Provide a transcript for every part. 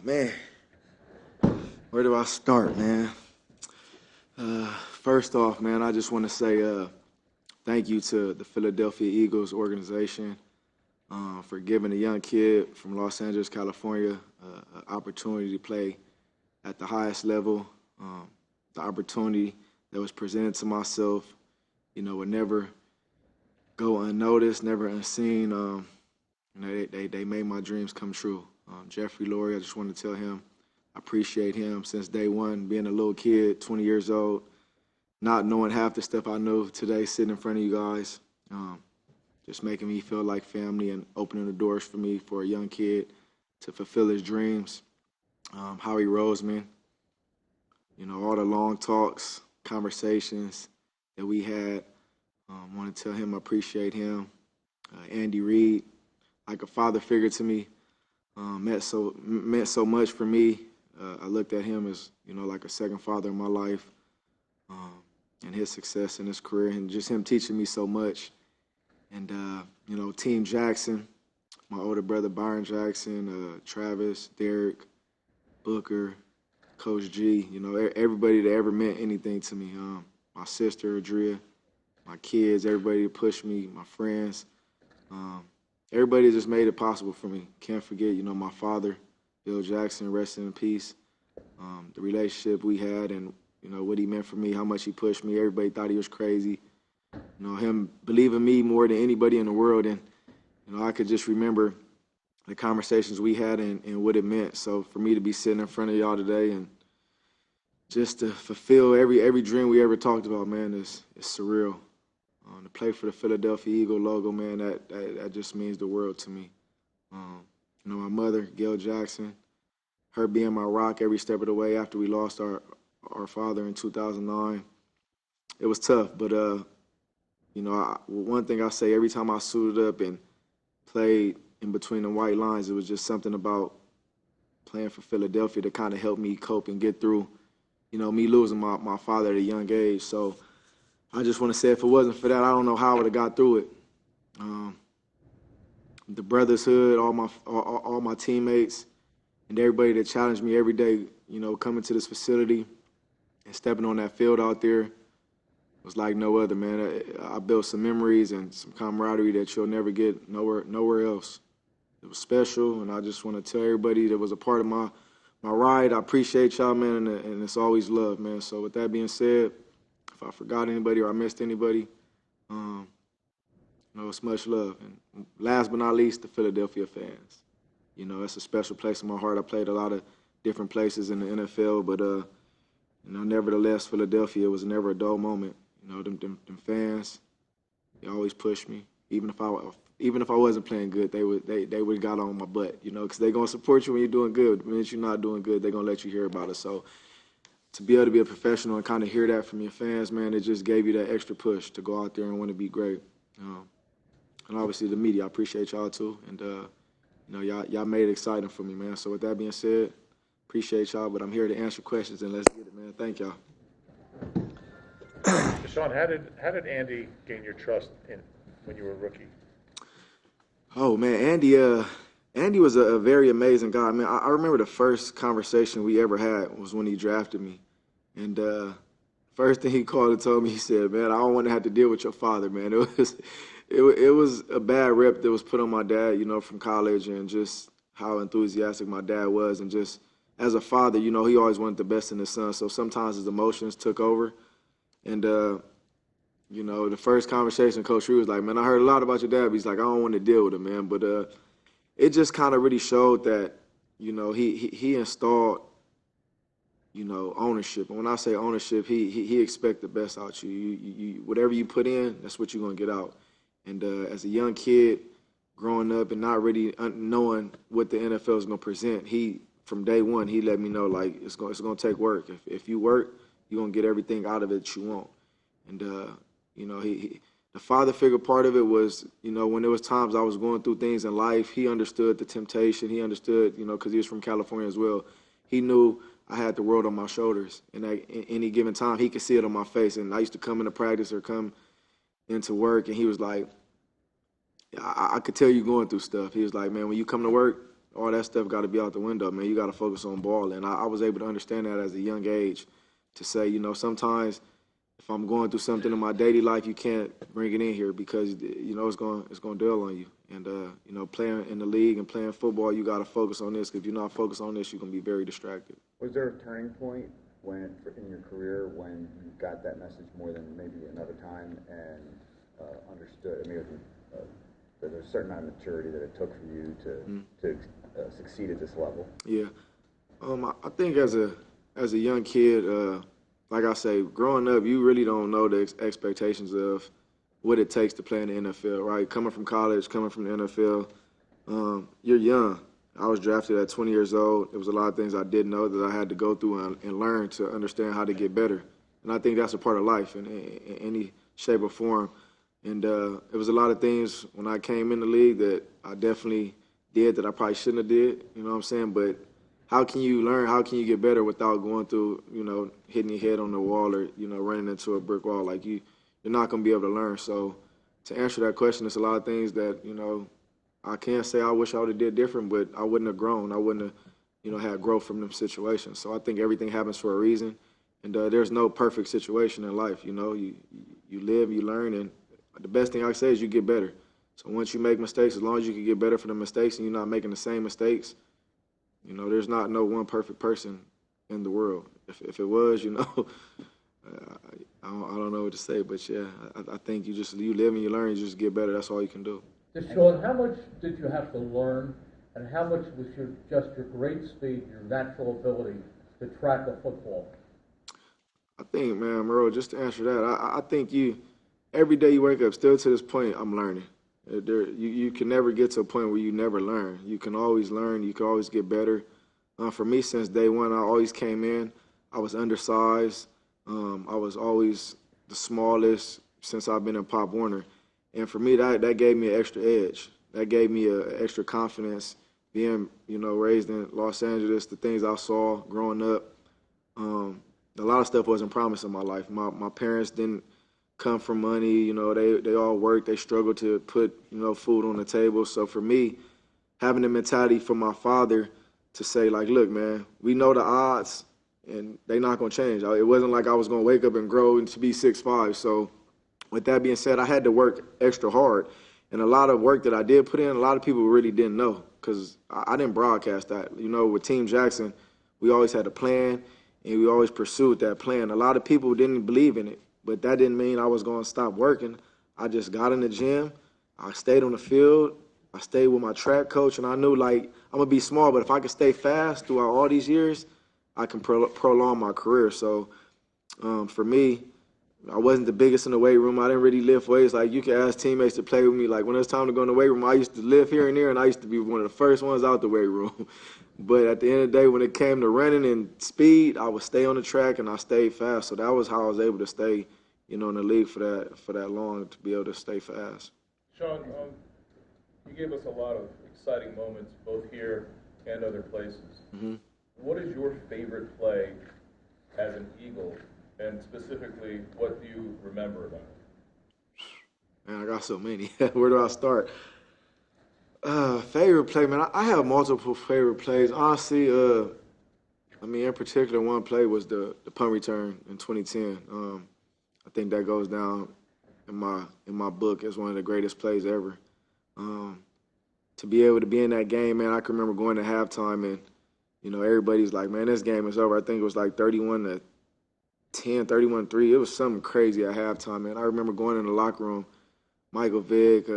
Man, where do I start, man? First off, man, I just want to say thank you to the Philadelphia Eagles organization for giving a young kid from Los Angeles, California, an opportunity to play at the highest level. The opportunity that was presented to myself, would never go unnoticed, never unseen. They made my dreams come true. Jeffrey Lurie, I just want to tell him I appreciate him since day one, being a little kid, 20 years old, not knowing half the stuff I know today, sitting in front of you guys, just making me feel like family and opening the doors for me for a young kid to fulfill his dreams. Howie Roseman, all the long talks, conversations that we had. Want to tell him I appreciate him. Andy Reid, like a father figure to me, meant so much for me. I looked at him as like a second father in my life, and his success in his career, and just him teaching me so much. And Team Jackson, my older brother Byron Jackson, Travis, Derek, Booker, Coach G. Everybody that ever meant anything to me. My sister Adria, my kids, everybody that pushed me, my friends. Everybody just made it possible for me. Can't forget, my father, Bill Jackson, rest in peace. The relationship we had and, what he meant for me, how much he pushed me. Everybody thought he was crazy. Him believing me more than anybody in the world. And, I could just remember the conversations we had and what it meant. So for me to be sitting in front of y'all today and just to fulfill every dream we ever talked about, man, is surreal. To play for the Philadelphia Eagle logo, man, that just means the world to me. My mother, Gail Jackson, her being my rock every step of the way after we lost our father in 2009. It was tough, but, one thing I say every time I suited up and played in between the white lines, it was just something about playing for Philadelphia to kind of help me cope and get through, me losing my father at a young age. So I just want to say if it wasn't for that, I don't know how I would have got through it. The brotherhood, all my teammates, and everybody that challenged me every day, coming to this facility and stepping on that field out there was like no other, man. I built some memories and some camaraderie that you'll never get nowhere else. It was special, and I just want to tell everybody that was a part of my ride, I appreciate y'all, man, and it's always love, man. So with that being said, if I forgot anybody or I missed anybody, it's much love. And last but not least, the Philadelphia fans. It's a special place in my heart. I played a lot of different places in the NFL, but nevertheless, Philadelphia was never a dull moment. Them fans, they always pushed me. Even if I wasn't playing good, they would got on my butt, because they're gonna support you when you're doing good. The minute you're not doing good, they're gonna let you hear about it. So to be able to be a professional and kind of hear that from your fans, man, it just gave you that extra push to go out there and want to be great. And obviously the media, I appreciate y'all too. And y'all made it exciting for me, man. So with that being said, appreciate y'all, but I'm here to answer questions and let's get it, man. Thank y'all. DeSean, how did Andy gain your trust when you were a rookie? Oh man, Andy was a very amazing guy. Man, I remember the first conversation we ever had was when he drafted me. And first thing he called and told me, he said, man, I don't want to have to deal with your father, man. It was a bad rep that was put on my dad, from college, and just how enthusiastic my dad was. And just as a father, he always wanted the best in his son. So sometimes his emotions took over. And, the first conversation, Coach Reid was like, man, I heard a lot about your dad. But he's like, I don't want to deal with him, man. But it just kind of really showed that, he installed, ownership. And when I say ownership, he expects the best out you. You whatever you put in, that's what you're going to get out. And as a young kid growing up and not really knowing what the NFL is going to present, from day one, he let me know, like, it's going to take work. If you work, you're going to get everything out of it that you want. And, the father figure part of it was, when there was times I was going through things in life, he understood the temptation. He understood, because he was from California as well. He knew I had the world on my shoulders. And at any given time, he could see it on my face. And I used to come into practice or come into work, and he was like, I could tell you going through stuff. He was like, man, when you come to work, all that stuff got to be out the window, man. You got to focus on ball. And I was able to understand that as a young age to say, sometimes if I'm going through something in my daily life, you can't bring it in here because, it's going to dwell on you. And, playing in the league and playing football, you got to focus on this because if you're not focused on this, you're going to be very distracted. Was there a turning point in your career when you got that message more than maybe another time and understood? I mean, there's a certain amount of maturity that it took for you to succeed at this level. Yeah, I think as a young kid, like I say, growing up, you really don't know the expectations of what it takes to play in the NFL, right? Coming from college, coming from the NFL, you're young. I was drafted at 20 years old. There was a lot of things I didn't know that I had to go through and learn to understand how to get better. And I think that's a part of life in any shape or form. And it was a lot of things when I came in the league that I definitely did that I probably shouldn't have did, you know what I'm saying? But how can you learn, how can you get better without going through, hitting your head on the wall or, running into a brick wall? Like, you're not going to be able to learn. So to answer that question, it's a lot of things that, I can't say I wish I would have did different, but I wouldn't have grown. I wouldn't have, had growth from them situations. So I think everything happens for a reason. And there's no perfect situation in life, you live, you learn, and the best thing I say is you get better. So once you make mistakes, as long as you can get better for the mistakes and you're not making the same mistakes, there's not no one perfect person in the world. If it was, I don't know what to say, but yeah, I think you live and you learn, you just get better. That's all you can do. DeSean, how much did you have to learn, and how much was just your great speed, your natural ability to track a football? I think, man, Merle, just to answer that, I think every day you wake up, still to this point, I'm learning. You can never get to a point where you never learn. You can always learn. You can always get better. For me, since day one, I always came in. I was undersized. I was always the smallest since I've been in Pop Warner. And for me, that gave me an extra edge. That gave me an extra confidence being, raised in Los Angeles, the things I saw growing up. A lot of stuff wasn't promised in my life. My parents didn't come from money. They all worked. They struggled to put, food on the table. So for me, having the mentality from my father to say, like, look, man, we know the odds, and they're not going to change. It wasn't like I was going to wake up and grow and to be 6'5". So with that being said, I had to work extra hard. And a lot of work that I did put in, a lot of people really didn't know because I didn't broadcast that. With Team Jackson, we always had a plan, and we always pursued that plan. A lot of people didn't believe in it, but that didn't mean I was going to stop working. I just got in the gym. I stayed on the field. I stayed with my track coach, and I knew, like, I'm going to be small, but if I can stay fast throughout all these years, I can prolong my career. So for me, I wasn't the biggest in the weight room. I didn't really lift weights. Like, you can ask teammates to play with me. Like, when it was time to go in the weight room, I used to lift here and there, and I used to be one of the first ones out the weight room. But at the end of the day, when it came to running and speed, I would stay on the track, and I stayed fast. So that was how I was able to stay, in the league for that long, to be able to stay fast. Sean, you gave us a lot of exciting moments, both here and other places. Mm-hmm. What is your favorite play as an Eagle, and specifically, what do you remember about it? Man, I got so many. Where do I start? Favorite play, man. I have multiple favorite plays. Honestly, in particular, one play was the punt return in 2010. I think that goes down in my book as one of the greatest plays ever. To be able to be in that game, man, I can remember going to halftime and, everybody's like, man, this game is over. I think it was like 31-10, 31-3. It was something crazy at halftime, man. I remember going in the locker room, Michael Vick,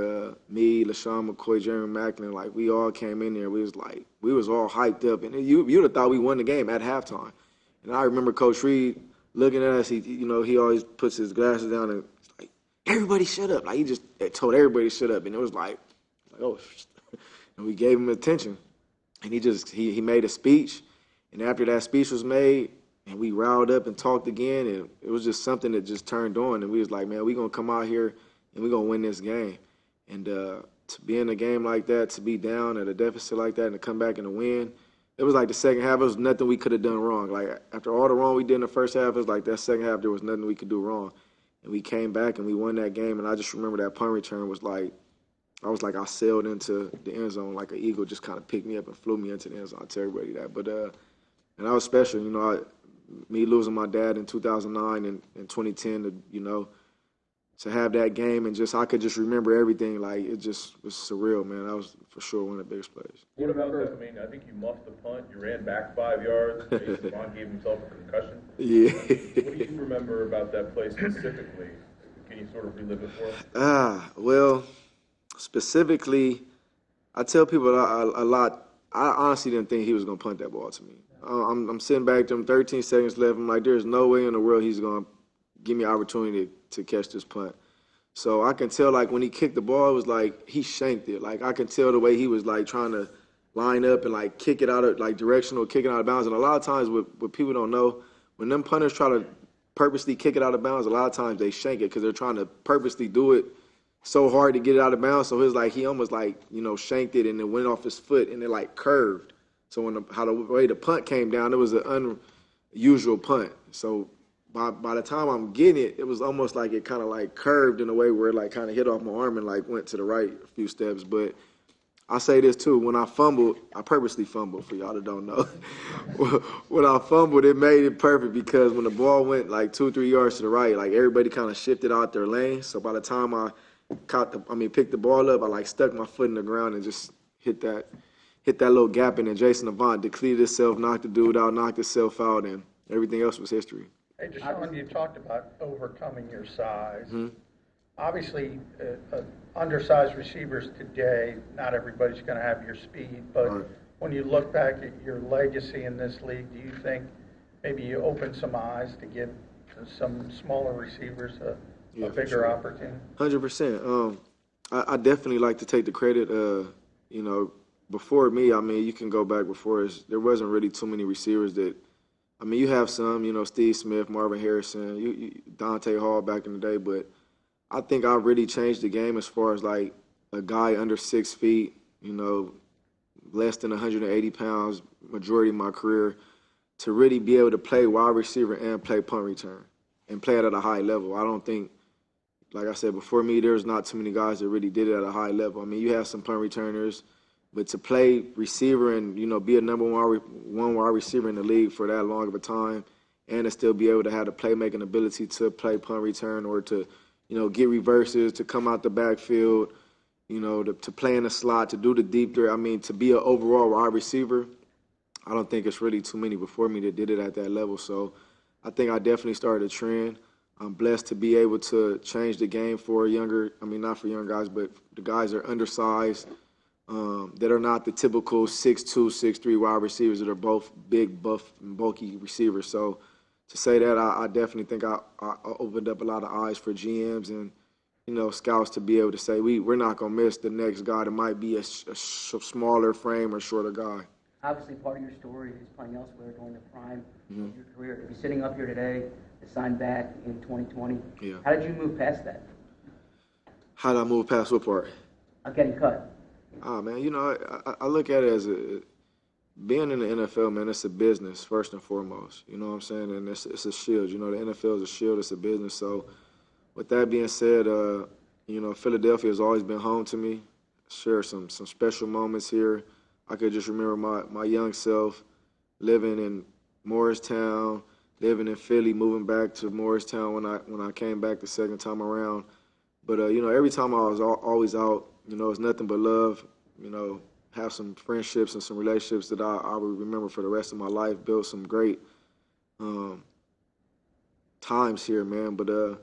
me, LaShawn McCoy, Jeremy Macklin, like, we all came in there. We was all hyped up. And you would have thought we won the game at halftime. And I remember Coach Reid looking at us. He always puts his glasses down and it's like, everybody shut up. Like, he just told everybody to shut up. And it was like oh, and we gave him attention. And he made a speech. And after that speech was made, and we riled up and talked again, and it was just something that just turned on. And we was like, man, we're going to come out here and we're going to win this game. And to be in a game like that, to be down at a deficit like that and to come back and to win, it was like the second half, it was nothing we could have done wrong. Like, after all the wrong we did in the first half, it was like that second half, there was nothing we could do wrong. And we came back and we won that game. And I just remember that punt return was like, I sailed into the end zone like an eagle, just kind of picked me up and flew me into the end zone. I tell everybody that. But and that was special, me losing my dad in 2009 and 2010, to have that game and I could just remember everything. Like, it just was surreal, man. That was for sure one of the biggest plays. What about that? I mean, I think you muffed the punt. You ran back 5 yards. Devon gave himself a concussion. Yeah. What do you remember about that play specifically? Can you sort of relive it for us? Well, specifically, I tell people a lot. I honestly didn't think he was going to punt that ball to me. I'm sitting back to him, 13 seconds left. I'm like, there's no way in the world he's going to give me an opportunity to catch this punt. So I can tell, like, when he kicked the ball, it was like he shanked it. Like, I can tell the way he was, like, trying to line up and, like, kick it out of, like, directional, kicking out of bounds. And a lot of times what people don't know, when them punters try to purposely kick it out of bounds, a lot of times they shank it because they're trying to purposely do it so hard to get it out of bounds. So it was like he almost, like, shanked it and it went off his foot and it, like, curved. So when the way the punt came down, it was an unusual punt. So by the time I'm getting it, it was almost like it kind of like curved in a way where it like kind of hit off my arm and like went to the right a few steps. But I say this too, when I fumbled, I purposely fumbled for y'all that don't know. When I fumbled, it made it perfect because when the ball went like 2-3 yards to the right, like everybody kind of shifted out their lane. So by the time I picked the ball up, I like stuck my foot in the ground and just hit that little gap, and then Jason Avant depleted himself, knocked the dude out, knocked himself out, and everything else was history. Hey, DeSean, you talked about overcoming your size. Mm-hmm. Obviously, undersized receivers today, not everybody's going to have your speed, but right. When you look back at your legacy in this league, do you think maybe you opened some eyes to give some smaller receivers a bigger sure. opportunity? 100%. I definitely like to take the credit. Before me, you can go back before us. There wasn't really too many receivers that. You have some, Steve Smith, Marvin Harrison, Dante Hall back in the day, but I think I really changed the game as far as like a guy under 6 feet, less than 180 pounds, majority of my career, to really be able to play wide receiver and play punt return and play it at a high level. I don't think, like I said, before me, there's not too many guys that really did it at a high level. You have some punt returners, but to play receiver and, be a number one wide receiver in the league for that long of a time and to still be able to have the playmaking ability to play punt return or to, get reverses, to come out the backfield, to play in the slot, to do the deep threat. To be an overall wide receiver, I don't think it's really too many before me that did it at that level. So I think I definitely started a trend. I'm blessed to be able to change the game for not for young guys, but the guys that are undersized, that are not the typical 6'2", 6'3" wide receivers that are both big, buff, and bulky receivers. So to say that, I definitely think I opened up a lot of eyes for GMs and, scouts to be able to say we're not going to miss the next guy that might be a smaller frame or shorter guy. Obviously, part of your story is playing elsewhere during the prime of your career. To be sitting up here today, to sign back in 2020, yeah. How did you move past that? How did I move past what part? Getting cut. Man, I look at it as being in the NFL, man, it's a business first and foremost. You know what I'm saying? And it's a shield. The NFL is a shield. It's a business. So with that being said, Philadelphia has always been home to me. Share some special moments here. I could just remember my young self living in Morristown, living in Philly, moving back to Morristown when I came back the second time around. But, every time I was always out, it's nothing but love, have some friendships and some relationships that I will remember for the rest of my life, build some great times here, man. But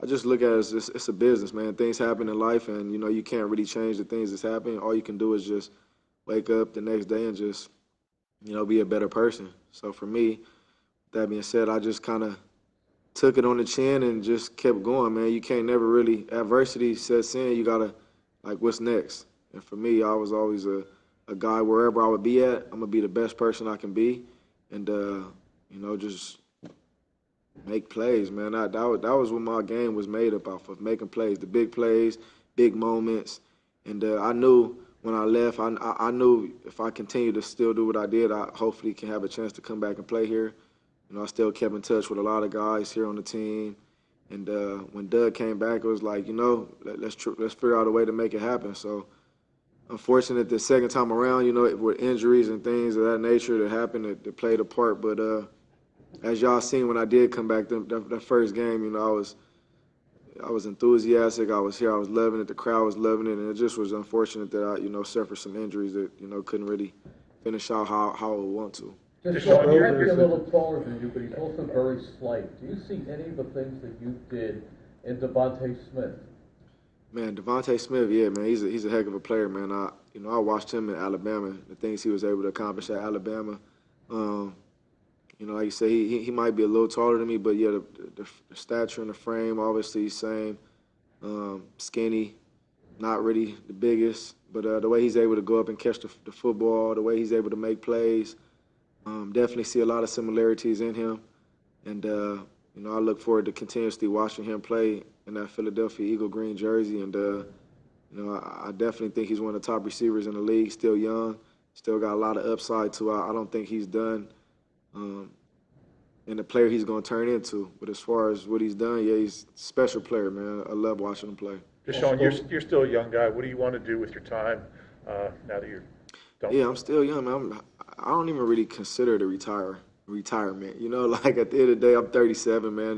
I just look at it as it's a business, man. Things happen in life, and, you can't really change the things that's happening. All you can do is just wake up the next day and just, be a better person. So for me, that being said, I just kind of took it on the chin and just kept going, man. You can't never really, adversity sets in, you got to, what's next? And for me, I was always a guy wherever I would be at, I'm going to be the best person I can be and, just make plays, man. That was what my game was made up off of, making plays, the big plays, big moments. And I knew when I left, I knew if I continued to still do what I did, I hopefully can have a chance to come back and play here. I still kept in touch with a lot of guys here on the team. And when Doug came back, it was like, let's figure out a way to make it happen. So unfortunate the second time around, with injuries and things of that nature that happened that played a part. But as y'all seen when I did come back, that first game, I was enthusiastic. I was here. I was loving it. The crowd was loving it. And it just was unfortunate that I, suffered some injuries that, couldn't really finish out how I would want to. Just so he might be a little taller than you, but he's also very slight. Do you see any of the things that you did in Devonte Smith? Man, Devonte Smith, yeah, man, he's a heck of a player, man. I watched him in Alabama, the things he was able to accomplish at Alabama. Like you say, he might be a little taller than me, but yeah, the stature and the frame, obviously, same. Skinny, not really the biggest, but the way he's able to go up and catch the football, the way he's able to make plays, definitely see a lot of similarities in him. And, I look forward to continuously watching him play in that Philadelphia Eagle green jersey. And, I definitely think he's one of the top receivers in the league, still young, still got a lot of upside to I don't think he's done. And the player he's going to turn into. But as far as what he's done, yeah, he's a special player, man. I love watching him play. DeSean, you're still a young guy. What do you want to do with your time now that you're done? Yeah, I'm still young, man. I don't even really consider it a retirement. Like at the end of the day, I'm 37, man.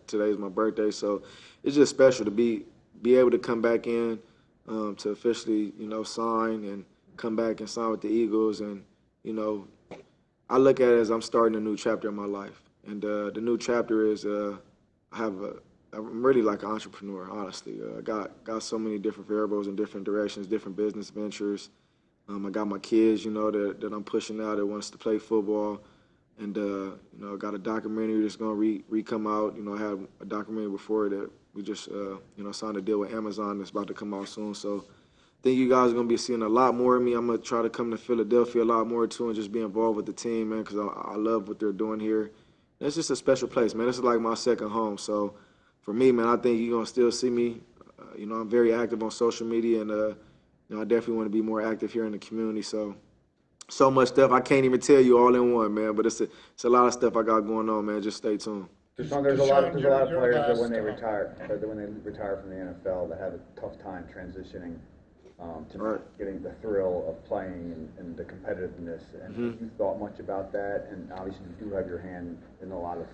Today's my birthday, so it's just special to be able to come back in to officially, sign and come back and sign with the Eagles. And, I look at it as I'm starting a new chapter in my life. And the new chapter is I'm really like an entrepreneur, honestly. I got so many different variables in different directions, different business ventures. I got my kids, that I'm pushing out that wants to play football. And, I got a documentary that's going to re-come out. I had a documentary before that we just, signed a deal with Amazon that's about to come out soon. So I think you guys are going to be seeing a lot more of me. I'm going to try to come to Philadelphia a lot more, too, and just be involved with the team, man, because I love what they're doing here. It's just a special place, man. This is like my second home. So for me, man, I think you're going to still see me. I'm very active on social media, and, I definitely want to be more active here in the community. So much stuff I can't even tell you all in one, man. But it's a lot of stuff I got going on, man. Just stay tuned. DeSean, there's a lot of players that when they retire from the NFL, that have a tough time transitioning to getting the thrill of playing and the competitiveness. And have you thought much about that? And obviously, you do have your hand in a lot of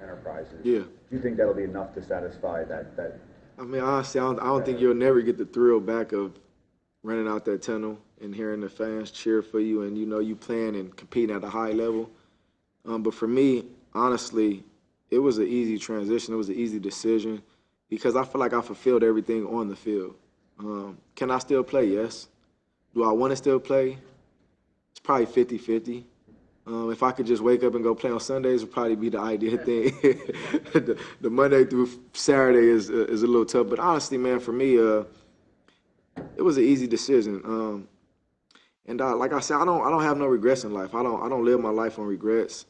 enterprises. Yeah. Do you think that'll be enough to satisfy that? I mean, honestly, I don't think you'll never get the thrill back of running out that tunnel and hearing the fans cheer for you and, you playing and competing at a high level. But for me, honestly, it was an easy transition. It was an easy decision because I feel like I fulfilled everything on the field. Can I still play? Yes. Do I want to still play? It's probably 50-50. If I could just wake up and go play on Sundays, would probably be the ideal thing. the Monday through Saturday is a little tough. But honestly, man, for me, it was an easy decision. And like I said, I don't have no regrets in life. I don't live my life on regrets.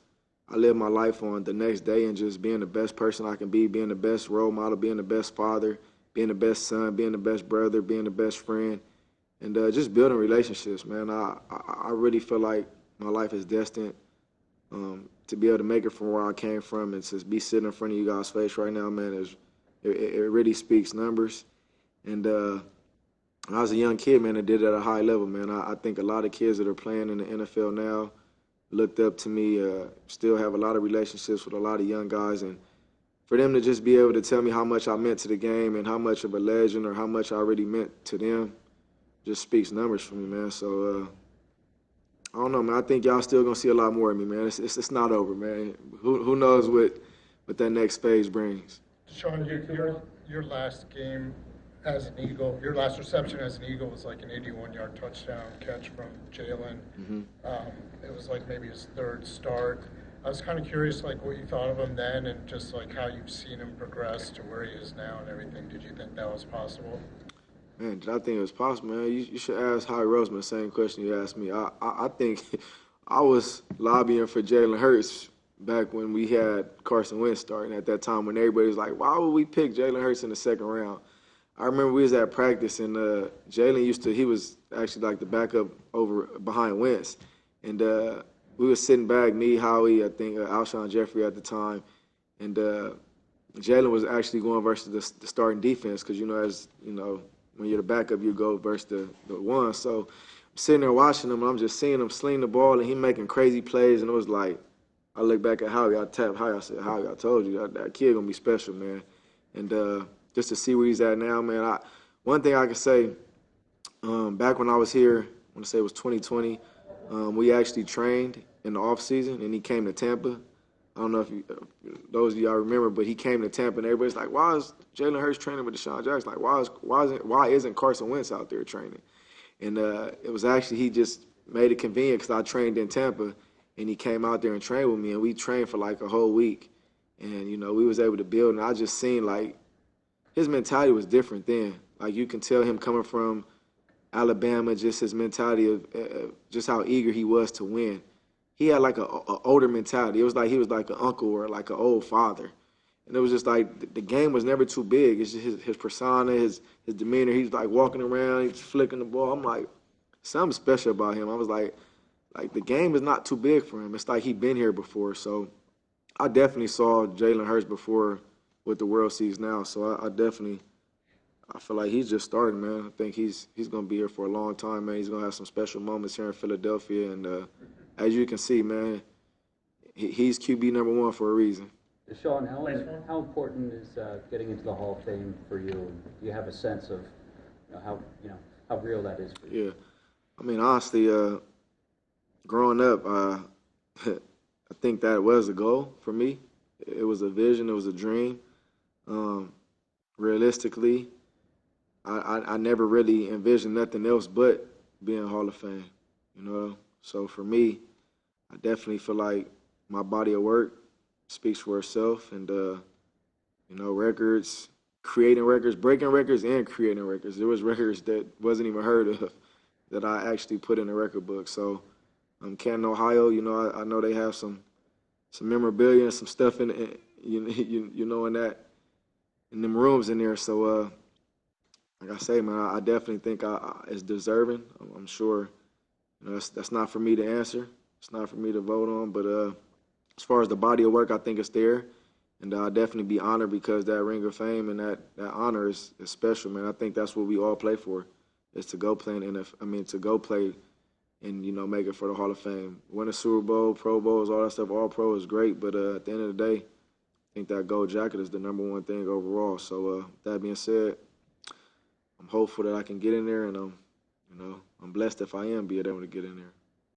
I live my life on the next day and just being the best person I can be, being the best role model, being the best father, being the best son, being the best brother, being the best friend, and just building relationships, man. I really feel like my life is destined to be able to make it from where I came from, and to be sitting in front of you guys' face right now, man, it really speaks numbers. And when I was a young kid, man, I did it at a high level, man. I think a lot of kids that are playing in the NFL now looked up to me, still have a lot of relationships with a lot of young guys. And for them to just be able to tell me how much I meant to the game and how much of a legend or how much I really meant to them just speaks numbers for me, man. So, I don't know, man. I think y'all still going to see a lot more of me, man. It's not over, man. Who knows what that next phase brings. Sean, your last game as an Eagle, your last reception as an Eagle was like an 81-yard touchdown catch from Jaylen. It was like maybe his third start. I was kind of curious, like, what you thought of him then and just, like, how you've seen him progress to where he is now and everything. Did you think that was possible? Man, did I think it was possible, man? You should ask Howie Roseman the same question you asked me. I think I was lobbying for Jaylen Herz back when we had Carson Wentz starting at that time when everybody was like, why would we pick Jaylen Herz in the second round? I remember we was at practice, and Jaylen he was actually like the backup behind Wentz. And we was sitting back, me, Howie, I think Alshon Jeffrey at the time. And Jaylen was actually going versus the starting defense because, as you know, when you're the backup, you go versus the one. So I'm sitting there watching him, and I'm just seeing him sling the ball, and he making crazy plays, and it was like, I look back at Howie, I tapped Howie, I said, Howie, I told you, that kid going to be special, man. And just to see where he's at now, man, one thing I can say, back when I was here, I want to say it was 2020, we actually trained in the offseason, and he came to Tampa. I don't know if those of y'all remember, but he came to Tampa, and everybody's like, why is Jaylen Herz training with DeSean Jackson? Like, why isn't Carson Wentz out there training? And it was actually, he just made it convenient because I trained in Tampa, and he came out there and trained with me, and we trained for like a whole week. And, we was able to build, and I just seen, like, his mentality was different then. Like, you can tell him coming from Alabama, just his mentality of just how eager he was to win. He had like a older mentality. It was like he was like an uncle or like an old father. And it was just like the game was never too big. It's just his persona, his demeanor. He's like walking around, he's flicking the ball. I'm like, something special about him. I was like the game is not too big for him. It's like he'd been here before. So I definitely saw Jaylen Herz before what the world sees now. So I feel like he's just starting, man. I think he's going to be here for a long time, man. He's going to have some special moments here in Philadelphia. And as you can see, man, he's QB #1 for a reason. DeSean, how important is getting into the Hall of Fame for you? Do you have a sense of how real that is for you? Yeah. I mean, honestly, growing up, I think that was a goal for me. It was a vision. It was a dream. Realistically, I never really envisioned nothing else but being Hall of Fame, So for me, I definitely feel like my body of work speaks for itself. And, records, creating records, breaking records, and creating records. There was records that wasn't even heard of that I actually put in the record book. So Canton, Ohio, I know they have some memorabilia and some stuff in in them rooms in there. So, like I say, man, I definitely think it's deserving. I'm sure, that's not for me to answer. It's not for me to vote on. But as far as the body of work, I think it's there. And I'll definitely be honored because that ring of fame and that honor is special, man. I think that's what we all play for, is to go play to go play and, make it for the Hall of Fame. Win a Super Bowl, Pro Bowls, all that stuff, all pro is great. But at the end of the day, I think that gold jacket is the #1 thing overall. So that being said, I'm hopeful that I can get in there, and I'm blessed if I am being able to get in there.